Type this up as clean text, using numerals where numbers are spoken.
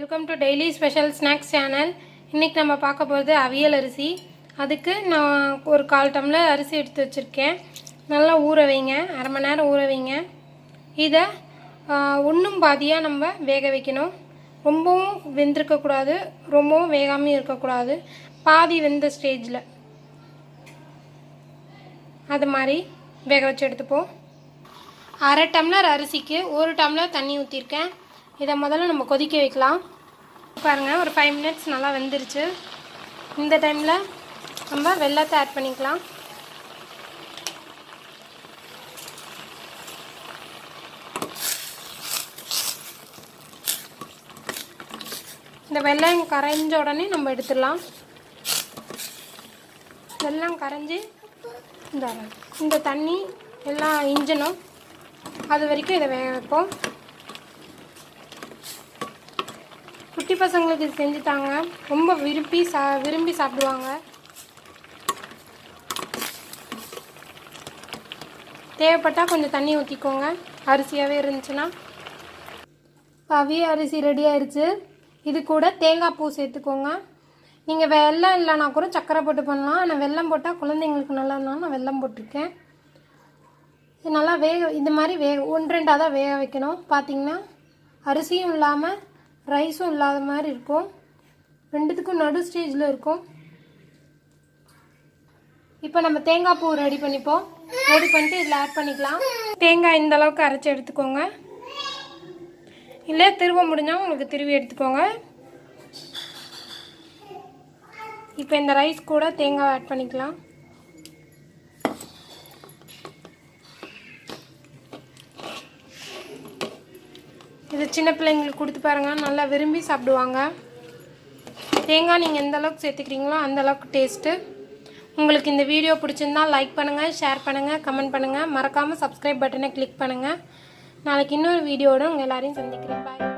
Welcome to daily special snacks channel. இன்றைக்கி நம்ம பார்க்க போகிறது அவியல் அரிசி. அதுக்கு நான் ஒரு 1/4 டம்ளர் அரிசி எடுத்து வச்சுருக்கேன். நல்லா ஊற வைங்க, அரை மணி நேரம் ஊற வைங்க. இதை ஒன்றும் பாதியாக நம்ம வேக வைக்கணும். ரொம்பவும் வெந்திருக்கக்கூடாது, ரொம்பவும் வேகாமையும் இருக்கக்கூடாது. பாதி வெந்த ஸ்டேஜில் அது மாதிரி வேக வச்சு எடுத்துப்போம். அரை டம்ளர் அரிசிக்கு 1 டம்ளர் தண்ணி ஊற்றிருக்கேன். இதை முதல்ல நம்ம கொதிக்க வைக்கலாம். பாருங்கள், ஒரு 5 மினிட்ஸ் நல்லா வெந்துருச்சு. இந்த டைமில் நம்ம வெல்லத்தை ஆட் பண்ணிக்கலாம். இந்த வெல்லம் கரைஞ்ச உடனே நம்ம எடுத்துடலாம். வெல்லம் கரைஞ்சி இந்த தண்ணி எல்லாம் இஞ்சணும், அது வரைக்கும் இதை வேக வைப்போம். குட்டி பசங்களுக்கு இது செஞ்சு தாங்க, ரொம்ப விரும்பி சாப்பிடுவாங்க. தேவைப்பட்டால் கொஞ்சம் தண்ணி ஊற்றிக்கோங்க, அரிசியாகவே இருந்துச்சுன்னா. அவிய அரிசி ரெடி ஆயிடுச்சு. இது கூட தேங்காய் பூ சேர்த்துக்கோங்க. நீங்கள் வெல்லம் இல்லைனா கூட சர்க்கரை போட்டு பண்ணலாம். ஆனால் வெல்லம் போட்டால் குழந்தைங்களுக்கு நல்லா இருந்தாலும் நான் வெல்லம் போட்டிருக்கேன். இது நல்லா இது மாதிரி 1-2 தான் வேக வைக்கணும். பார்த்திங்கன்னா அரிசியும் இல்லாமல் ரைஸும் இல்லாத மாதிரி இருக்கும். ரெண்டுத்துக்கும் நடு ஸ்டேஜில் இருக்கும். இப்போ நம்ம தேங்காய் பூ ரெடி பண்ணிப்போம். ரெடி பண்ணிட்டு இதில் ஆட் பண்ணிக்கலாம். தேங்காய் இந்த அளவுக்கு அரைச்சி எடுத்துக்கோங்க, இல்லை திருவ முடிஞ்சால் உங்களுக்கு திருவி எடுத்துக்கோங்க. இப்போ இந்த ரைஸ் கூட தேங்காய் ஆட் பண்ணிக்கலாம். இது சின்ன பிள்ளைங்களுக்கு கொடுத்து பாருங்கள், நல்லா விரும்பி சாப்பிடுவாங்க. தேங்காய் நீங்கள் எந்த அளவுக்கு சேர்த்துக்கிறீங்களோ அந்த அளவுக்கு டேஸ்ட்டு. உங்களுக்கு இந்த வீடியோ பிடிச்சிருந்தால் லைக் பண்ணுங்கள், ஷேர் பண்ணுங்கள், கமெண்ட் பண்ணுங்கள். மறக்காமல் சப்ஸ்கிரைப் பட்டனை கிளிக் பண்ணுங்கள். நாளைக்கு இன்னொரு வீடியோவோடு உங்கள் எல்லாரையும் சந்திக்கிறேன். பாய்.